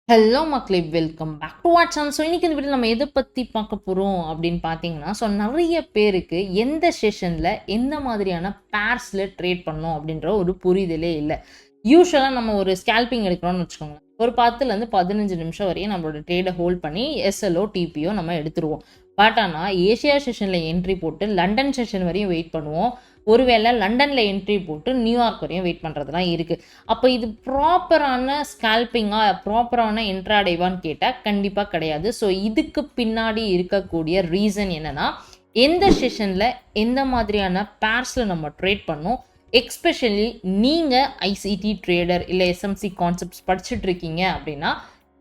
Hello மக்களே, welcome back to what channel. So இன்னைக்கு இந்த வீடியோ நம்ம எதை பற்றி பார்க்க போகிறோம் அப்படின்னு பார்த்தீங்கன்னா, நிறைய பேருக்கு எந்த செஷனில் எந்த மாதிரியான பேர்ஸில் ட்ரேட் பண்ணோம் அப்படின்ற ஒரு புரிதலே இல்லை. யூஸ்வலாக நம்ம ஒரு ஸ்கேல்பிங் எடுக்கிறோம்னு வச்சுக்கோங்களேன், ஒரு 10லேருந்து 15 நிமிஷம் வரையும் நம்மளோட ட்ரேடை ஹோல்ட் பண்ணி எஸ்எல்ஓ டிபிஓ நம்ம எடுத்துருவோம். பட் ஆனால் ஏஷியா செஷனில் என்ட்ரி போட்டு லண்டன் செஷன் வரையும் வெயிட் பண்ணுவோம். ஒருவேளை லண்டனில் என்ட்ரி போட்டு நியூயார்க் வரையும் வெயிட் பண்ணுறதுலாம் இருக்குது. அப்போ இது ப்ராப்பரான ஸ்கேல்பிங்காக, ப்ராப்பரான இன்ட்ராடேவான்னு கேட்டால் கண்டிப்பாக கிடையாது. ஸோ இதுக்கு பின்னாடி இருக்கக்கூடிய ரீசன் என்னென்னா, எந்த செஷனில் எந்த மாதிரியான பேர்ஸில் நம்ம ட்ரேட் பண்ணோம், எக்ஸ்பெஷலி நீங்கள் ஐசிடி ட்ரேடர் இல்லை எஸ்எம்சி கான்செப்ட்ஸ் படிச்சுட்டு இருக்கீங்க அப்படின்னா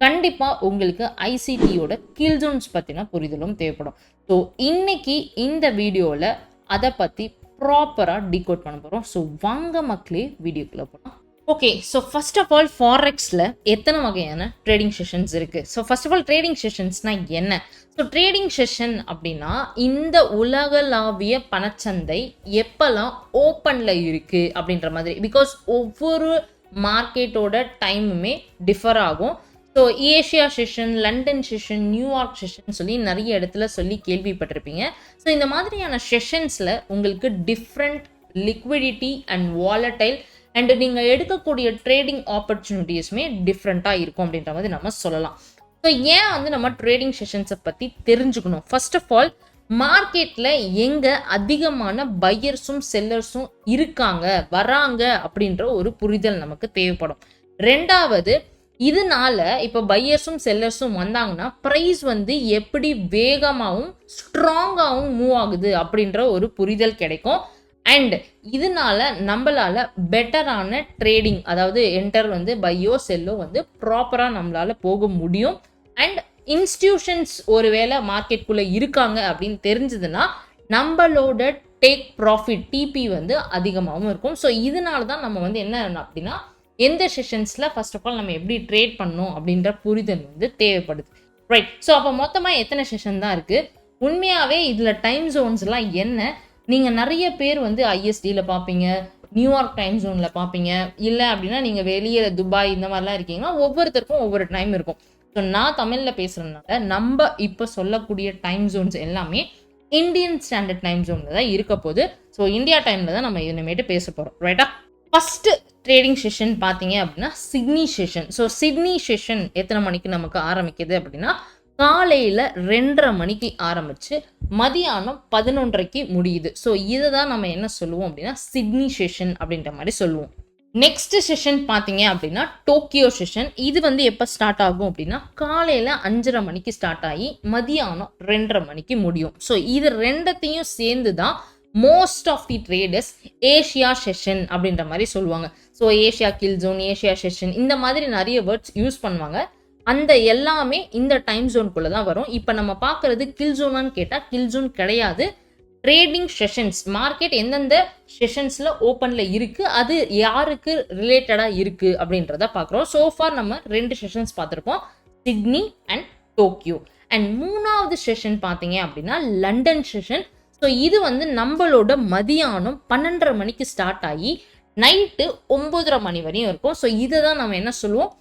கண்டிப்பாக உங்களுக்கு ஐசிடியோட கில் ஜோன்ஸ் பற்றின புரிதலும் தேவைப்படும். ஸோ இன்னைக்கு இந்த வீடியோவில் அதை பற்றி ப்ராப்பராக டீகோட் பண்ண போகிறோம். ஸோ வாங்க மக்களே வீடியோக்குள்ளே போகலாம். Okay, so first of all ஃபாரெக்ஸில் எத்தனை வகையான ட்ரேடிங் செஷன்ஸ் இருக்குது? So first of all trading செஷன்ஸ்னால் என்ன? ஸோ ட்ரேடிங் செஷன் அப்படின்னா இந்த உலகளாவிய பணச்சந்தை எப்போல்லாம் ஓப்பனில் இருக்குது அப்படின்ற மாதிரி. பிகாஸ் ஒவ்வொரு மார்க்கெட்டோட டைமுமே டிஃபர் ஆகும். So Asia session, London session, New York session சொல்லி நிறைய இடத்துல சொல்லி கேள்விப்பட்டிருப்பீங்க. ஸோ இந்த மாதிரியான செஷன்ஸில் உங்களுக்கு different liquidity and volatile and நீங்கள் எடுக்கக்கூடிய ட்ரேடிங் ஆப்பர்ச்சுனிட்டிஸுமே டிஃப்ரெண்ட்டாக இருக்கும் அப்படின்ற மாதிரி நம்ம சொல்லலாம். ஸோ ஏன் நம்ம ட்ரேடிங் செஷன்ஸை பற்றி தெரிஞ்சுக்கணும்? ஃபர்ஸ்ட் ஆஃப் ஆல், மார்க்கெட்டில் எங்கே அதிகமான பையர்ஸும் செல்லர்ஸும் இருக்காங்க, வராங்க அப்படின்ற ஒரு புரிதல் நமக்கு தேவைப்படும். ரெண்டாவது, இதனால இப்போ பையர்ஸும் செல்லர்ஸும் வந்தாங்கன்னா ப்ரைஸ் எப்படி வேகமாகவும் ஸ்ட்ராங்காகவும் மூவ் ஆகுது அப்படின்ற ஒரு புரிதல் கிடைக்கும். அண்ட் இதனால நம்மளால பெட்டரான ட்ரேடிங், அதாவது என்டர் பையோ செல்லோ ப்ராப்பராக நம்மளால போக முடியும். அண்ட் இன்ஸ்டிடியூஷன்ஸ் ஒருவேளை மார்க்கெட்டுக்குள்ளே இருக்காங்க அப்படின்னு தெரிஞ்சதுன்னா நம்மளோட டேக் ப்ராஃபிட் டிபி அதிகமாகவும் இருக்கும். ஸோ இதனால தான் நம்ம என்ன அப்படின்னா, எந்த செஷன்ஸில் ஃபர்ஸ்ட் ஆஃப் ஆல் நம்ம எப்படி ட்ரேட் பண்ணணும் அப்படின்ற புரிதல் தேவைப்படுது. ரைட். ஸோ அப்போ மொத்தமாக எத்தனை செஷன் தான் இருக்குது? உண்மையாகவே இதில் டைம் ஜோன்ஸ்லாம் என்ன? நீங்கள் நிறைய பேர் ஐஎஸ்டியில் பார்ப்பீங்க, நியூயார்க் டைம் ஜோனில் பார்ப்பீங்க. இல்லை அப்படின்னா நீங்கள் வெளியே துபாய் இந்த மாதிரிலாம் இருக்கீங்கன்னா ஒவ்வொருத்தருக்கும் ஒவ்வொரு டைம் இருக்கும். ஸோ நான் தமிழில் பேசுகிறதுனால நம்ம இப்போ சொல்லக்கூடிய டைம் ஜோன்ஸ் எல்லாமே இந்தியன் ஸ்டாண்டர்ட் டைம் ஜோனில் தான் இருக்க போகுது. ஸோ இந்தியா டைமில் தான் நம்ம இனிமேட்டு பேச போகிறோம். ரைட்டா? ஃபஸ்ட்டு ட்ரேடிங் செஷன் பார்த்தீங்க அப்படின்னா Sydney session. So Sydney session எத்தனை மணிக்கு நமக்கு ஆரம்பிக்குது அப்படின்னா, காலையில் 2:30 மணிக்கு ஆரம்பித்து மதியானம் 11:30க்கு முடியுது. ஸோ இதை தான் நம்ம என்ன சொல்லுவோம் அப்படின்னா சிட்னி செஷன் அப்படின்ற மாதிரி சொல்லுவோம். நெக்ஸ்ட் செஷன் பார்த்தீங்க அப்படின்னா டோக்கியோ செஷன். இது எப்போ ஸ்டார்ட் ஆகும் அப்படின்னா, காலையில் 5:30 மணிக்கு ஸ்டார்ட் ஆகி மதியானம் 2:30 மணிக்கு முடியும். ஸோ இது ரெண்டத்தையும் சேர்ந்து தான் most of the traders Asia session அப்படின்ற மாதிரி சொல்லுவாங்க. So Asia kill zone, Asia session, இந்த மாதிரி நிறைய வேர்ட்ஸ் யூஸ் பண்ணுவாங்க. அந்த எல்லாமே இந்த டைம் ஜோனுக்குள்ளே தான் வரும். இப்போ நம்ம பார்க்குறது கில் ஜோனான்னு கேட்டால் கில் ஜோன் கிடையாது. ட்ரேடிங் செஷன்ஸ், மார்க்கெட் எந்தெந்த செஷன்ஸில் ஓப்பனில் இருக்குது, அது யாருக்கு ரிலேட்டடாக இருக்குது அப்படின்றத பார்க்குறோம். சோஃபார் நம்ம 2 செஷன்ஸ் பார்த்துருக்கோம், சிட்னி அண்ட் டோக்கியோ. அண்ட் 3வது செஷன் பார்த்தீங்க அப்படின்னா லண்டன் செஷன். ஸோ இது நம்மளோட மதியானம் 12:30 மணிக்கு ஸ்டார்ட் ஆகி நைட்டு 9:30 மணி வரையும் இருக்கும். ஸோ இதை தான் நம்ம என்ன சொல்லுவோம்,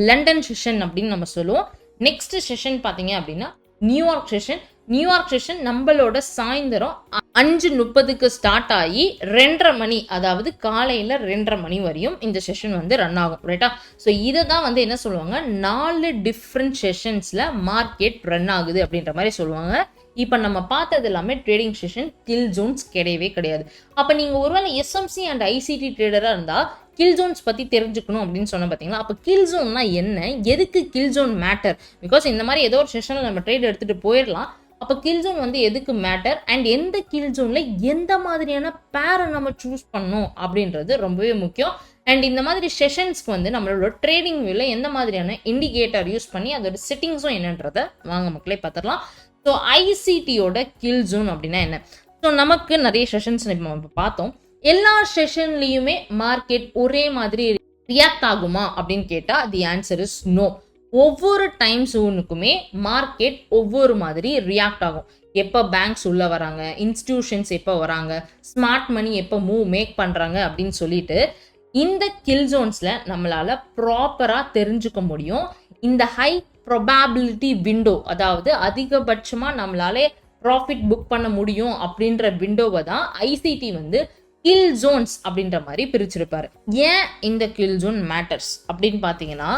லண்டன் செஷன் அப்படின்னு நம்ம சொல்லுவோம். நெக்ஸ்ட் செஷன் பார்த்தீங்க அப்படின்னா நியூயார்க் செஷன். நியூயார்க் செஷன் நம்மளோட சாயந்தரம் 5:30க்கு ஸ்டார்ட் ஆகி 2:30 மணி, அதாவது காலையில் 2:30 மணி வரையும் இந்த செஷன் ரன் ஆகும். ரைட்டா? ஸோ இதை தான் என்ன சொல்லுவாங்க, 4 டிஃப்ரெண்ட் செஷன்ஸில் மார்க்கெட் ரன் ஆகுது அப்படின்ற மாதிரி சொல்லுவாங்க. இப்போ நம்ம பார்த்தது எல்லாமே ட்ரேடிங் செஷன், கில் ஜோன்ஸ் கிடையவே கிடையாது. அப்போ நீங்கள் ஒருவேளை எஸ்எம்சி அண்ட் ஐசிடி ட்ரேடராக இருந்தால் கில் ஜோன்ஸ் பற்றி தெரிஞ்சுக்கணும் அப்படின்னு சொன்ன பார்த்தீங்களா? அப்போ கில் ஜோன்னா என்ன, எதுக்கு கில் ஜோன் மேட்டர்? பிகாஸ் இந்த மாதிரி ஏதோ ஒரு செஷனில் நம்ம ட்ரேட் எடுத்துகிட்டு போயிடலாம். அப்போ கில் ஜோன் எதுக்கு மேட்டர், அண்ட் எந்த கில் ஜோனில் எந்த மாதிரியான பேரை நம்ம சூஸ் பண்ணணும் அப்படின்றது ரொம்பவே முக்கியம். அண்ட் இந்த மாதிரி செஷன்ஸ்க்கு நம்மளோட ட்ரேடிங் வியூவில் எந்த மாதிரியான இண்டிகேட்டர் யூஸ் பண்ணி அதோட செட்டிங்ஸும் என்னன்றதை வாங்க மக்களே பார்த்துடலாம். ஸோ ஐசிடியோட கில் ஜோன் அப்படின்னா என்ன? ஸோ நமக்கு நிறைய செஷன்ஸ் நம்ம பார்த்தோம். எல்லா செஷன்லேயுமே மார்க்கெட் ஒரே மாதிரி ரியாக்ட் ஆகுமா அப்படின்னு கேட்டால் தி ஆன்சர் இஸ் நோ. ஒவ்வொரு டைம் ஜோனுக்குமே மார்க்கெட் ஒவ்வொரு மாதிரி ரியாக்ட் ஆகும். எப்போ பேங்க்ஸ் உள்ளே வராங்க, இன்ஸ்டிடியூஷன்ஸ் எப்போ வராங்க, ஸ்மார்ட் மணி எப்போ மேக் பண்ணுறாங்க அப்படின்னு சொல்லிட்டு இந்த கில் ஜோன்ஸில் நம்மளால் ப்ராப்பராக தெரிஞ்சுக்க முடியும். இந்த ஹை ப்ரொபாபிலிட்டி விண்டோ, அதாவது அதிகபட்சமாக நம்மளாலே ப்ராஃபிட் புக் பண்ண முடியும் அப்படின்ற விண்டோவை தான் ஐசிடி வந்து கில் ஜோன்ஸ் அப்படின்ற மாதிரி பிரிச்சிருப்பாரு. ஏன் இந்த கில் ஜோன் மேட்டர்ஸ் அப்படின்னு பார்த்தீங்கன்னா,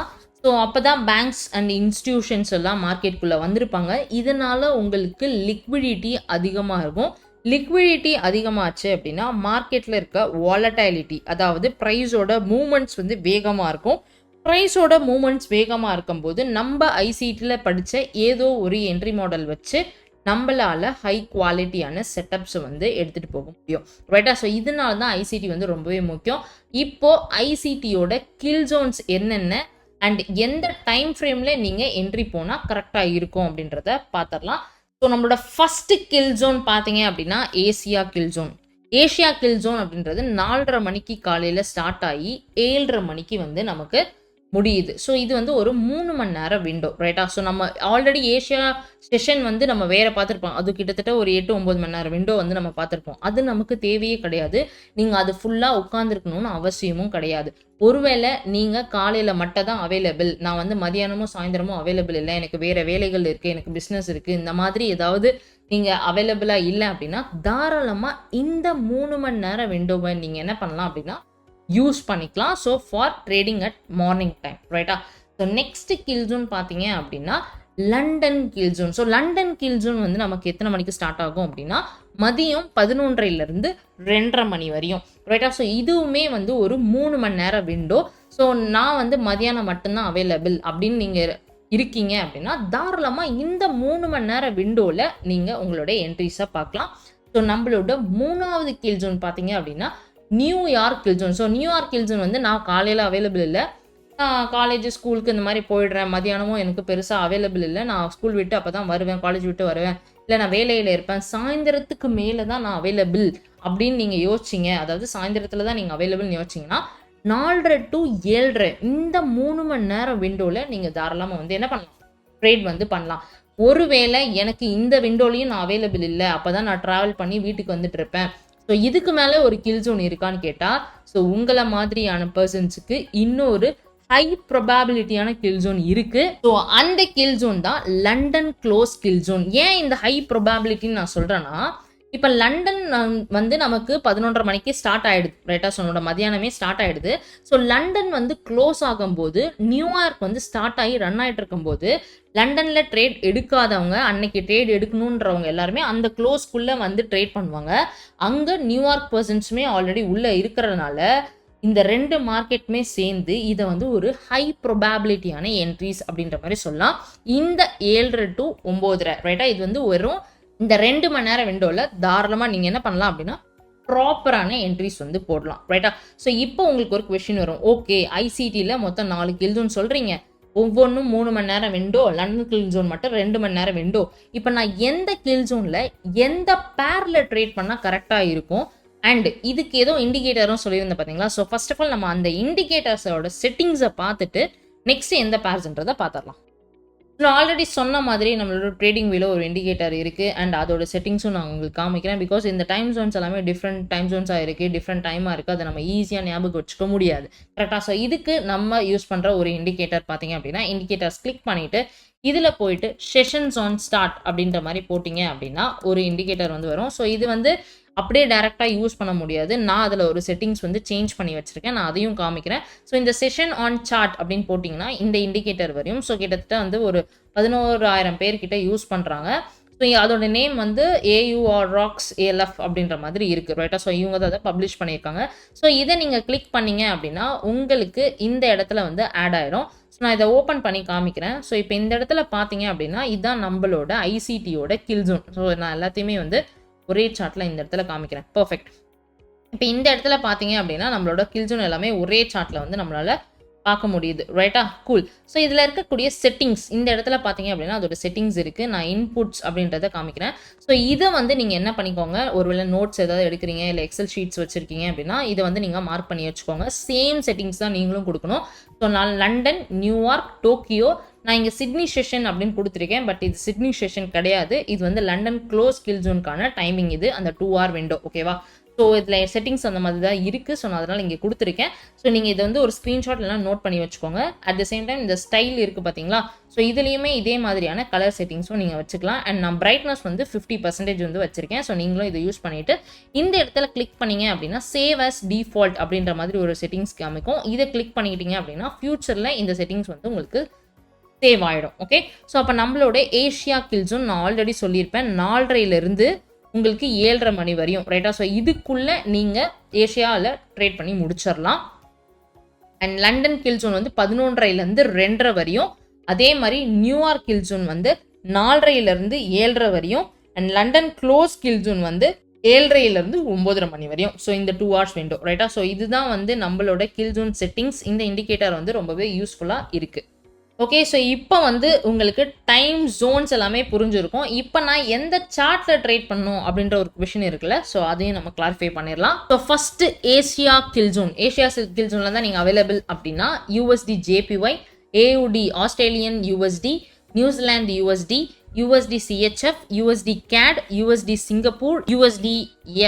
ஸோ அப்போ தான் பேங்க்ஸ் அண்ட் இன்ஸ்டிடியூஷன்ஸ் எல்லாம் மார்க்கெட்டுக்குள்ளே வந்திருப்பாங்க. இதனால் உங்களுக்கு லிக்விடிட்டி அதிகமாக இருக்கும். லிக்விடிட்டி அதிகமாச்சு அப்படின்னா மார்க்கெட்டில் இருக்க வாலடைலிட்டி, அதாவது ப்ரைஸோட மூமெண்ட்ஸ் வந்து வேகமாக இருக்கும். ப்ரைஸோட மூமெண்ட்ஸ் வேகமாக இருக்கும்போது நம்ம ஐசிடியில் படித்த ஏதோ ஒரு என்ட்ரி மாடல் வச்சு நம்மளால் ஹை குவாலிட்டியான செட்டப்ஸை வந்து எடுத்துகிட்டு போக முடியும், ரைட்டா? ஸோ இதனால தான் ஐசிடி வந்து ரொம்பவே முக்கியம். இப்போது ஐசிடியோட கில் ஜோன்ஸ் என்னென்ன அண்ட் எந்த டைம் ஃப்ரேமில் நீங்கள் என்ட்ரி போனால் கரெக்டாக இருக்கும் அப்படின்றத பார்த்துடலாம். ஸோ நம்மளோட ஃபஸ்ட்டு கில் ஜோன் பார்த்தீங்க அப்படின்னா Asia kill zone. Asia kill zone அப்படின்றது 4:30 மணிக்கு காலையில் ஸ்டார்ட் ஆகி 7:30 மணிக்கு வந்து நமக்கு முடியுது. ஸோ இது வந்து ஒரு 3 மணி நேரம் விண்டோ, ரைட்டா? ஸோ நம்ம ஆல்ரெடி ஏஷியா செஷன் வந்து நம்ம வேறு பார்த்துருப்போம். அது கிட்டத்தட்ட ஒரு 8-9 மணி நேரம் விண்டோ வந்து நம்ம பார்த்துருப்போம். அது நமக்கு தேவையே கிடையாது. நீங்கள் அது ஃபுல்லாக உட்காந்துருக்கணும்னு அவசியமும் கிடையாது. ஒருவேளை நீங்கள் காலையில் மட்டும் தான் அவைலபிள், நான் வந்து மதியானமும் சாயந்தரமும் அவைலபிள் இல்லை, எனக்கு வேறு வேலைகள் இருக்குது, எனக்கு பிஸ்னஸ் இருக்குது, இந்த மாதிரி ஏதாவது நீங்கள் அவைலபிளாக இல்லை அப்படின்னா தாராளமாக இந்த 3 மணி நேரம் விண்டோவை நீங்கள் என்ன பண்ணலாம் அப்படின்னா யூஸ் பண்ணிக்கலாம். So for trading at morning time, ரைட்டா? ஸோ நெக்ஸ்ட் கில் ஜோன் பார்த்தீங்க அப்படின்னா London kill zone. So London kill zone வந்து நமக்கு எத்தனை மணிக்கு ஸ்டார்ட் ஆகும் அப்படின்னா மதியம் 11:30 2:30 மணி வரையும், ரைட்டா? ஸோ இதுவுமே வந்து ஒரு 3 மணி நேரம் விண்டோ. ஸோ நான் வந்து மதியானம் மட்டும்தான் அவைலபிள் அப்படின்னு நீங்கள் இருக்கீங்க அப்படின்னா தாராளமாக இந்த 3 மணி நேரம் விண்டோவில் நீங்கள் உங்களோட என்ட்ரிஸை பார்க்கலாம். ஸோ நம்மளோட 3வது கில் ஜோன் பார்த்தீங்க அப்படின்னா New York kill zone. So New York kill zone வந்து நான் காலையில் அவைலபிள் இல்லை, நான் காலேஜ் ஸ்கூலுக்கு இந்த மாதிரி போயிடுறேன், மதியானமும் எனக்கு பெருசாக அவைலபிள் இல்லை, நான் ஸ்கூல் விட்டு அப்போ தான் வருவேன், காலேஜ் விட்டு வருவேன், இல்லை நான் வேலையில் இருப்பேன், சாயந்தரத்துக்கு மேலே தான் நான் அவைலபிள் அப்படின்னு நீங்கள் யோசிச்சிங்க, அதாவது சாயந்தரத்தில் தான் நீங்கள் அவைலபிள்னு யோசிச்சிங்கன்னா 4:30 to 7:30 இந்த 3 மணி நேரம் விண்டோவில் நீங்கள் தாராளமாக வந்து என்ன பண்ணலாம், ட்ரேட் வந்து பண்ணலாம். ஒருவேளை எனக்கு இந்த விண்டோலையும் நான் அவைலபிள் இல்லை, அப்போ தான் நான் ட்ராவல் பண்ணி வீட்டுக்கு வந்துட்டு இருப்பேன், ஸோ இதுக்கு மேலே ஒரு கில் ஜோன் இருக்கான்னு கேட்டால், ஸோ உங்களை மாதிரியான பர்சன்ஸுக்கு இன்னொரு ஹை ப்ரொபாபிலிட்டியான கில் ஜோன் இருக்குது. ஸோ அந்த கில் ஜோன் தான் லண்டன் க்ளோஸ் கில் ஜோன். ஏன் இந்த ஹை ப்ரொபாபிலிட்டின்னு நான் சொல்கிறேன்னா, இப்போ லண்டன் வந்து நமக்கு 11:30 மணிக்கு ஸ்டார்ட் ஆகிடுது, ரைட்டா? ஸோ என்னோட மதியானமே ஸ்டார்ட் ஆகிடுது. ஸோ லண்டன் வந்து க்ளோஸ் ஆகும்போது நியூயார்க் வந்து ஸ்டார்ட் ஆகி ரன் ஆகிட்டு இருக்கும்போது லண்டனில் ட்ரேட் எடுக்காதவங்க, அன்னைக்கு ட்ரேட் எடுக்கணுன்றவங்க எல்லாருமே அந்த க்ளோஸ்க்குள்ளே வந்து ட்ரேட் பண்ணுவாங்க. அங்கே நியூயார்க் பர்சன்ஸுமே ஆல்ரெடி உள்ளே இருக்கிறதுனால இந்த 2 மார்க்கெட்டுமே சேர்ந்து இதை வந்து ஒரு ஹை ப்ரொபாபிலிட்டியான என்ட்ரிஸ் அப்படின்ற மாதிரி சொல்லலாம். இந்த 7:30 to 9:30, ரைட்டா? இது வந்து வெறும் இந்த 2 மணி நேரம் விண்டோவில் தாராளமாக நீங்கள் என்ன பண்ணலாம் அப்படின்னா ப்ராப்பரான என்ட்ரிஸ் வந்து போடலாம், ரைட்டா? ஸோ இப்போ உங்களுக்கு ஒரு கொஸ்டின் வரும், ஓகே ஐசிடியில் மொத்தம் 4 கில் ஜோன் சொல்கிறீங்க, ஒவ்வொன்றும் 3 மணி நேரம் விண்டோ, லண்டன் கில் ஜோன் மட்டும் 2 மணி நேரம் விண்டோ, இப்போ நான் எந்த கில் ஜோனில் எந்த பேரில் ட்ரேட் பண்ணால் கரெக்டாக இருக்கும் அண்ட் இதுக்கு ஏதோ இண்டிகேட்டரும் சொல்லியிருந்தேன் பார்த்தீங்களா? ஸோ ஃபர்ஸ்ட் ஆஃப் ஆல் நம்ம அந்த இண்டிகேட்டர்ஸோட செட்டிங்ஸை பார்த்துட்டு நெக்ஸ்ட் எந்த பேர்ஸ்ன்றதை பார்த்துடலாம். நான் ஆல்ரெடி சொன்ன மாதிரி நம்மளோட ட்ரேடிங் வியூவில் ஒரு இண்டிகேட்டர் இருக்குது அண்ட் அதோட செட்டிங்ஸும் நான் உங்களுக்கு காமிக்கிறேன். பிகாஸ் இந்த டைம் ஜோன்ஸ் எல்லாமே டிஃப்ரெண்ட் டைம் ஜோன்ஸாக இருக்குது, டிஃப்ரெண்ட் டைமாக இருக்குது, அதை நம்ம ஈஸியாக ஞாபகம் வச்சுக்க முடியாது, கரெக்டாக? ஸோ இதுக்கு நம்ம யூஸ் பண்ணுற ஒரு இண்டிகேட்டர் பார்த்தீங்க அப்படின்னா இண்டிகேட்டர்ஸ் கிளிக் பண்ணிவிட்டு இதில் போயிட்டு செஷன்ஸ் ஆன் ஸ்டார்ட் அப்படின்ற மாதிரி போட்டிங்க அப்படின்னா ஒரு இண்டிகேட்டர் வந்து வரும். ஸோ இது வந்து அப்படியே டைரெக்டாக யூஸ் பண்ண முடியாது, நான் அதில் ஒரு செட்டிங்ஸ் வந்து சேஞ்ச் பண்ணி வச்சுருக்கேன், நான் அதையும் காமிக்கிறேன். ஸோ இந்த செஷன் ஆன் சார்ட் அப்படின்னு போட்டிங்கன்னா இந்த இண்டிகேட்டர் வரையும். ஸோ கிட்டத்தட்ட வந்து ஒரு 11,000 பேர்கிட்ட யூஸ் பண்ணுறாங்க. ஸோ அதோட நேம் வந்து AUR Rocks ALF அப்படின்ற மாதிரி இருக்குது, ரைட்டா? ஸோ இவங்க தான் அதை பப்ளிஷ் பண்ணியிருக்காங்க. ஸோ இதை நீங்கள் கிளிக் பண்ணீங்க அப்படின்னா உங்களுக்கு இந்த இடத்துல வந்து ஆட் ஆயிரும். ஸோ நான் இதை ஓப்பன் பண்ணி காமிக்கிறேன். ஸோ இப்போ இந்த இடத்துல பார்த்தீங்க அப்படின்னா இதுதான் நம்மளோட ஐசிடியோட கில் ஜோன். ஸோ நான் எல்லாத்தையுமே வந்து ஒரே சார்ட்டில் இந்த இடத்துல காமிக்கிறேன், பர்ஃபெக்ட். இப்போ இந்த இடத்துல பார்த்தீங்க அப்படின்னா நம்மளோட கில் ஜோன் எல்லாமே ஒரே சார்ட்டில் வந்து நம்மளால் பார்க்க முடியுது, ரைட்டா? கூல். ஸோ இதில் இருக்கக்கூடிய செட்டிங்ஸ் இந்த இடத்துல பார்த்தீங்க அப்படின்னா அதோட செட்டிங்ஸ் இருக்குது, நான் இன்புட்ஸ் அப்படின்றத காமிக்கிறேன். ஸோ இதை வந்து நீங்கள் என்ன பண்ணிக்கோங்க, ஒருவேளை நோட்ஸ் ஏதாவது எடுக்கிறீங்க இல்லை எக்ஸல் ஷீட்ஸ் வச்சுருக்கீங்க அப்படின்னா இதை வந்து நீங்கள் மார்க் பண்ணி வச்சுக்கோங்க. சேம் செட்டிங்ஸ் தான் நீங்களும் கொடுக்கணும். ஸோ நான் லண்டன், நியூயார்க், டோக்கியோ, நான் இங்கே சிட்னி செஷன் அப்படின்னு கொடுத்துருக்கேன், பட் இது சிட்னி செஷன் கிடையாது, இது வந்து லண்டன் க்ளோஸ் கில் ஜோனுக்கான டைமிங், இது அந்த 2 hour விண்டோ, ஓகேவா? ஸோ இதில் செட்டிங்ஸ் அந்த மாதிரி தான் இருக்குது. ஸோ நான் அதனால் இங்கே கொடுத்துருக்கேன். ஸோ நீங்கள் இதை வந்து ஒரு ஸ்க்ரீன்ஷாட் இல்லைனா நோட் பண்ணி வச்சுக்கோங்க. அட் த சேம் டைம் இந்த ஸ்டைல் இருக்குது பார்த்தீங்களா, ஸோ இதுலேயுமே இதே மாதிரியான கலர் செட்டிங்ஸும் நீங்கள் வச்சுக்கலாம். அண்ட் நான் பிரைட்னஸ் வந்து 50% வந்து வச்சுருக்கேன். ஸோ நீங்களும் இதை யூஸ் பண்ணிவிட்டு இந்த இடத்துல கிளிக் பண்ணிங்க அப்படின்னா சேவ் அஸ் டிஃபால்ட் அப்படின்ற மாதிரி ஒரு செட்டிங்ஸ் காமிக்கும். இதை கிளிக் பண்ணிக்கிட்டீங்க அப்படின்னா ஃபியூச்சரில் இந்த செட்டிங்ஸ் வந்து உங்களுக்கு சேவ் ஆகிடும். ஓகே, ஸோ அப்போ நம்மளோட ஏஷியா கில் ஜோன் நான் ஆல்ரெடி சொல்லியிருப்பேன் 4:30 உங்களுக்கு 7:30 மணி வரையும், ரைட்டா? ஸோ இதுக்குள்ளே நீங்கள் ஏஷியாவில் ட்ரேட் பண்ணி முடிச்சிடலாம். அண்ட் லண்டன் கில் ஜோன் வந்து 11:30 2:30 வரையும், அதே மாதிரி நியூயார்க் கில் ஜோன் வந்து 4:30 7:30 வரையும், and London close kill zone வந்து 7:30 9:30 மணி வரையும். ஸோ இந்த 2 hours விண்டோ, ரைட்டா? ஸோ இதுதான் வந்து நம்மளோட கில் ஜோன் செட்டிங்ஸ். இந்த இண்டிகேட்டர் வந்து ரொம்பவே யூஸ்ஃபுல்லாக இருக்குது. ஓகே, ஸோ இப்போ வந்து உங்களுக்கு டைம் ஜோன்ஸ் எல்லாமே புரிஞ்சிருக்கும். இப்போ நான் எந்த சார்ட்டில் ட்ரேட் பண்ணணும் அப்படின்ற ஒரு கொஷின் இருக்குல்ல, ஸோ அதையும் நம்ம கிளாரிஃபை பண்ணிடலாம். So first Asia kill zone. Asia kill ஜோனில் தான் நீங்கள் அவைலபிள் அப்படின்னா USD JPY, AUD Australian USD, New Zealand USD, USD CHF, USD CAD, USD Singapore, USD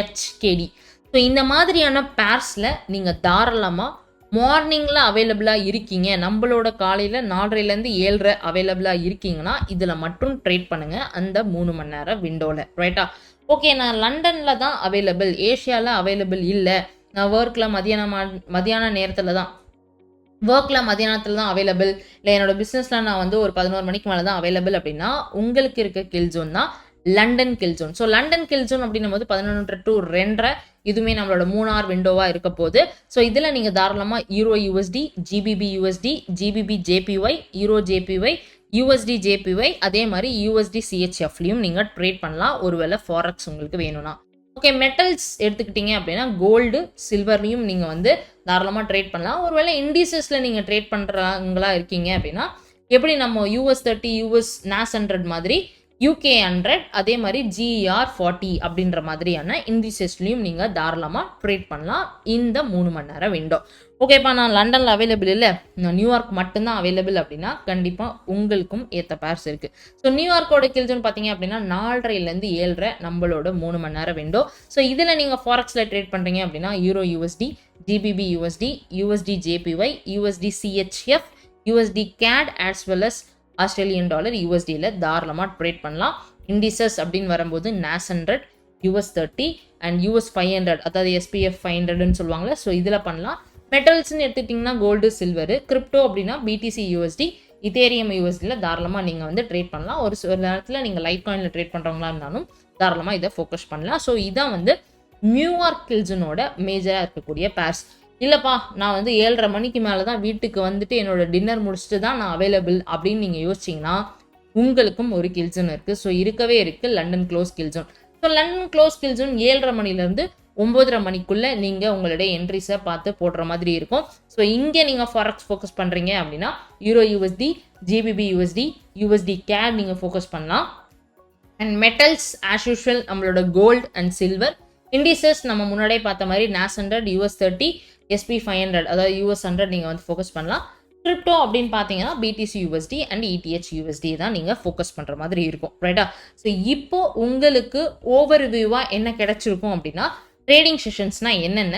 HKD. So இந்த மாதிரியான பேர்ஸில் நீங்கள் தாராளமாக மார்னிங்கில் அவைலபிளாக இருக்கீங்க, நம்மளோட காலையில் 4:30 7:30 அவைலபிளாக இருக்கீங்கன்னா இதில் மட்டும் ட்ரேட் பண்ணுங்கள் அந்த 3 மணி நேரம் விண்டோவில், ரைட்டா? ஓகே, நான் லண்டனில் தான் அவைலபிள், ஏஷியாவில் அவைலபிள் இல்லை, நான் மதியான நேரத்தில் தான் மதியானத்தில் தான் அவைலபிள், இல்லை என்னோட பிஸ்னஸில் நான் வந்து ஒரு 11 மணிக்கு மேலே தான் அவைலபிள் அப்படின்னா உங்களுக்கு இருக்க கில் ஜோன் தான் London kill zone. So London kill zone அப்படின்னும் போது 11 to 2:30 இதுவுமே நம்மளோட 3 hour விண்டோவாக இருக்க போகுது. ஸோ இதில் நீங்கள் தாராளமாக euro USD, GBP USD, GBP JPY, euro JPY, USD JPY, அதே மாதிரி USD CHFலையும் நீங்கள் ட்ரேட் பண்ணலாம் ஒருவேளை ஃபாரெக்ஸ் உங்களுக்கு வேணும்னா. ஓகே, மெட்டல்ஸ் எடுத்துக்கிட்டீங்க அப்படின்னா கோல்டு சில்வர்லையும் நீங்கள் வந்து தாராளமாக ட்ரேட் பண்ணலாம். ஒருவேளை இண்டிசஸில் நீங்கள் ட்ரேட் பண்ணுறாங்களா இருக்கீங்க அப்படின்னா எப்படி நம்ம US30, US NAS 100 மாதிரி UK 100, அதே மாதிரி GER 40 அப்படின்ற மாதிரியான இண்டிசஸ்லையும் நீங்கள் தாராளமாக ட்ரேட் பண்ணலாம் இந்த 3 மணி நேரம் விண்டோ. ஓகேப்பா, நான் லண்டனில் அவைலபிள் இல்லை, நான் நியூயார்க் மட்டும்தான் அவைலபிள் அப்படின்னா கண்டிப்பாக உங்களுக்கும் ஏற்ற பேர்ஸ் இருக்குது. ஸோ நியூயார்க்கோட கில்ஜோன் பார்த்தீங்க அப்படின்னா 4:30 7:30 நம்மளோட 3 மணி நேரம் விண்டோ. ஸோ இதில் நீங்கள் ஃபாரெக்ஸில் ட்ரேட் பண்ணுறீங்க அப்படின்னா euro USD, GBP USD, USD JPY, USD CHF, USD CAD as well as Australian dollar USDயில் தாராளமாக ட்ரேட் பண்ணலாம். இண்டிசஸ் அப்படின்னு வரும்போது NAS 100, US30 அண்ட் US 500, அதாவது SPF 500ன்னு சொல்லுவாங்களே, ஸோ இதில் பண்ணலாம். மெட்டல்ஸ்ன்னு எடுத்துட்டிங்கன்னா கோல்டு சில்வரு, கிரிப்டோ அப்படின்னா BTC USD, இத்தேரியம் USDயில் தாராளமாக நீங்கள் வந்து ட்ரேட் பண்ணலாம். ஒரு நேரத்தில் நீங்கள் லைட் காயினில் ட்ரேட் பண்ணுறவங்களா இருந்தாலும் தாராளமாக இதை ஃபோக்கஸ் பண்ணலாம். ஸோ இதான் வந்து நியூயார்க் கில்ஜனோட மேஜராக இருக்கக்கூடிய பேர்ஸ். இல்லைப்பா, நான் வந்து 7:30 மணிக்கு மேலே தான் வீட்டுக்கு வந்துட்டு என்னோட டின்னர் முடிச்சுட்டு தான் நான் அவைலபிள் அப்படின்னு நீங்கள் யோசிச்சிங்கன்னா உங்களுக்கும் ஒரு கில்ஜோன் இருக்குது. ஸோ இருக்கவே இருக்குது London close kill zone. So London close kill zone 7:30 மணிலேருந்து 9:30 மணிக்குள்ளே நீங்கள் உங்களுடைய என்ட்ரிஸை பார்த்து போடுற மாதிரி இருக்கும். ஸோ இங்கே நீங்கள் ஃபாரெக்ஸ் ஃபோக்கஸ் பண்ணுறீங்க அப்படின்னா euro USD, GBP USD, USD CAD நீங்கள் ஃபோக்கஸ் பண்ணலாம். அண்ட் மெட்டல்ஸ் ஆஸ் யூஷுவல் நம்மளோட கோல்டு அண்ட் சில்வர். இண்டிசஸ் நம்ம முன்னாடியே பார்த்த மாதிரி NAS 100, US30, SP 500, அதாவது US 100 நீங்கள் வந்து ஃபோக்கஸ் பண்ணலாம். கிரிப்டோ அப்படின்னு பார்த்தீங்கன்னா BTC USD and ETH USD தான் நீங்கள் ஃபோக்கஸ் பண்ணுற மாதிரி இருக்கும், ரைட்டா? ஸோ இப்போ உங்களுக்கு ஓவர் வியூவாக என்ன கிடைச்சிருக்கும் அப்படின்னா ட்ரேடிங் செஷன்ஸ்னால் என்னென்ன,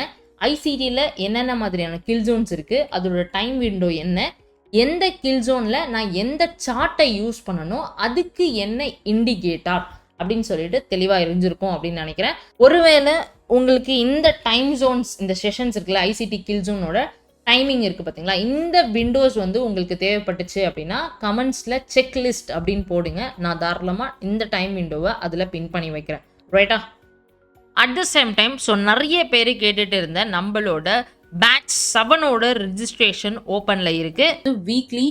ICTயில் என்னென்ன மாதிரியான கில் ஜோன்ஸ் இருக்குது, அதோட டைம் விண்டோ என்ன, எந்த கில் ஜோனில் நான் எந்த சார்ட்டை யூஸ் பண்ணணும், அதுக்கு என்ன இண்டிகேட்டர் அப்படின்னு சொல்லிட்டு தெளிவாக இருந்திருக்கும் அப்படின்னு நினைக்கிறேன். ஒருவேளை உங்களுக்கு இந்த டைம் ஜோன்ஸ், இந்த செஷன்ஸ் இருக்குல்ல, ICT கில் ஜோனோட டைமிங் இருக்குது பார்த்தீங்களா, இந்த விண்டோஸ் வந்து உங்களுக்கு தேவைப்பட்டுச்சு அப்படின்னா கமெண்ட்ஸில் செக்லிஸ்ட் அப்படின்னு போடுங்க. நான் தாராளமாக இந்த டைம் விண்டோவை அதில் பின் பண்ணி வைக்கிறேன், ரைட்டா? At the same time so நிறைய பேர் கேட்டுட்டு இருந்த நம்மளோட பேட்ச் 7ஓட ரிஜிஸ்ட்ரேஷன் ஓப்பனில் இருக்குது. வீக்லி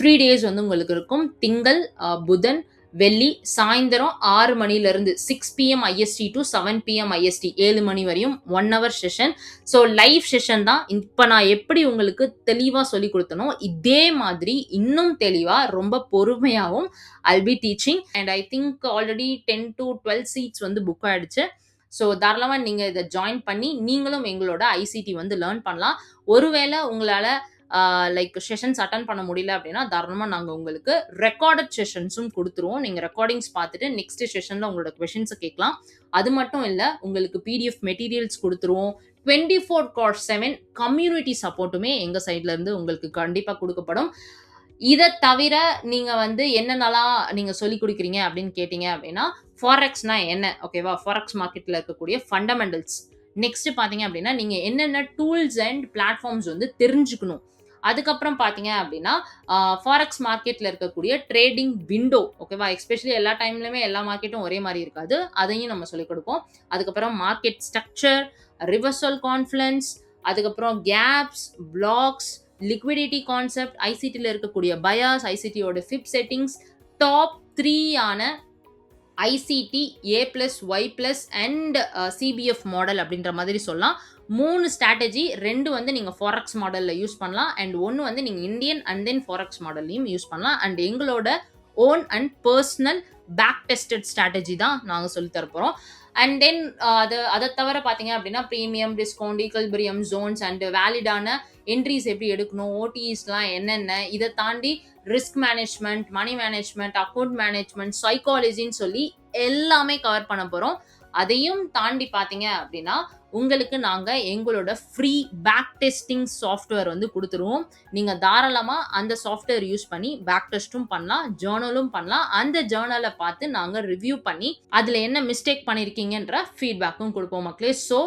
3 days வந்து உங்களுக்கு இருக்கும். திங்கள், புதன், வெள்ளி சாயந்தரம் 6 மணிலேருந்து 6 PM IST to 7 PM IST 7 மணி வரையும் 1 hour session. So live session தான். இப்போ நான் எப்படி உங்களுக்கு தெளிவாக சொல்லி கொடுத்தனோ இதே மாதிரி இன்னும் தெளிவாக ரொம்ப பொறுமையாகவும் I'll be teaching and I think already 10 to 12 seats வந்து புக் ஆகிடுச்சு. ஸோ தாராளமாக நீங்கள் இதை ஜாயின் பண்ணி நீங்களும் எங்களோட ICT வந்து லேர்ன் பண்ணலாம். ஒருவேளை உங்களால் லைக் செஷன்ஸ் அட்டன் பண்ண முடியல அப்படின்னா தாராளமாக நாங்கள் உங்களுக்கு ரெக்கார்டட் செஷன்ஸும் கொடுத்துருவோம். நீங்கள் ரெக்கார்டிங்ஸ் பார்த்துட்டு நெக்ஸ்ட் செஷனில் உங்களோட கொஷின்ஸை கேட்கலாம். அது மட்டும் இல்லை, உங்களுக்கு பிடிஎஃப் மெட்டீரியல்ஸ் கொடுத்துருவோம். 24/7 கம்யூனிட்டி சப்போர்ட்டுமே எங்கள் சைட்லேருந்து உங்களுக்கு கண்டிப்பாக கொடுக்கப்படும். இதை தவிர நீங்கள் வந்து என்னென்னலாம் நீங்கள் சொல்லிக் கொடுக்குறீங்க அப்படின்னு கேட்டிங்க அப்படின்னா, ஃபாரெக்ஸ்னா என்ன, ஓகேவா, ஃபாரெக்ஸ் மார்க்கெட்டில் இருக்கக்கூடிய ஃபண்டமெண்டல்ஸ். நெக்ஸ்ட் பார்த்தீங்க அப்படின்னா நீங்கள் என்னென்ன டூல்ஸ் அண்ட் பிளாட்ஃபார்ம்ஸ் வந்து தெரிஞ்சுக்கணும். அதுக்கப்புறம் பார்த்தீங்க அப்படின்னா ஃபாரெக்ஸ் மார்க்கெட்டில் இருக்கக்கூடிய ட்ரேடிங் விண்டோ, ஓகேவா, எஸ்பெஷலி எல்லா டைம்லையுமே எல்லா மார்க்கெட்டும் ஒரே மாதிரி இருக்காது, அதையும் நம்ம சொல்லிக் கொடுப்போம். அதுக்கப்புறம் மார்க்கெட் ஸ்ட்ரக்சர், ரிவர்சல் கான்ஃப்ளன்ஸ், அதுக்கப்புறம் கேப்ஸ், பிளாக்ஸ், லிக்விடிட்டி கான்செப்ட், ஐசிடியில் இருக்கக்கூடிய பயாஸ், ஐசிடியோட ஃபிப் செட்டிங்ஸ், டாப் 3 ஆன ICT A+Y+ and CBF model அப்படின்ற மாதிரி சொல்லலாம். 3 ஸ்ட்ராட்டஜி, 2 வந்து நீங்கள் ஃபாரெக்ஸ் மாடலில் யூஸ் பண்ணலாம் அண்ட் 1 வந்து நீங்கள் இந்தியன் அண்ட் தென் ஃபாரெக்ஸ் மாடல்லையும் யூஸ் பண்ணலாம். அண்ட் எங்களோட own and personal back tested strategy தான் நாங்கள் சொல்லி தரப்போகிறோம். அண்ட் தென் அதை தவிர பார்த்தீங்க அப்படின்னா premium, discount, equilibrium zones and வேலிடான என்ட்ரிஸ் எப்படி எடுக்கணும், ஓடிஸ்லாம் என்னென்ன, இதை தாண்டி risk management, money management, account management, சைக்காலஜின்னு சொல்லி எல்லாமே கவர் பண்ண போகிறோம். அதையும் தாண்டி பார்த்தீங்க அப்படின்னா உங்களுக்கு நாங்கள் எங்களோட ஃப்ரீ பேக் டெஸ்டிங் சாஃப்ட்வேர் வந்து கொடுத்துருவோம். நீங்கள் தாராளமாக அந்த சாஃப்ட்வேர் யூஸ் பண்ணி பேக் டெஸ்ட்டும் பண்ணலாம், ஜேர்னலும் பண்ணலாம். அந்த ஜேர்னலை பார்த்து நாங்கள் ரிவ்யூ பண்ணி அதில் என்ன மிஸ்டேக் பண்ணியிருக்கீங்கன்ற ஃபீட்பேக்கும் கொடுப்போம் மக்களே. ஸோ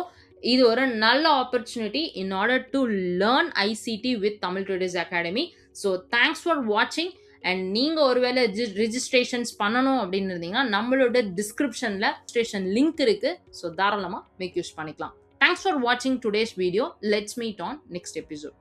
இது ஒரு நல்ல opportunity in order to learn ICT with Tamil traders academy. So thanks for வாட்சிங். அண்ட் நீங்கள் ஒருவேளை ரிஜிஸ்ட்ரேஷன்ஸ் பண்ணணும் அப்படின்னு இருந்தீங்கன்னா நம்மளோட டிஸ்கிரிப்ஷனில் ரெஜிஸ்ட்ரேஷன் லிங்க் இருக்குது. ஸோ தாராளமாக மேக் யூஸ் பண்ணிக்கலாம். தேங்க்ஸ் ஃபார் வாட்சிங் today's video. Let's meet on next episode.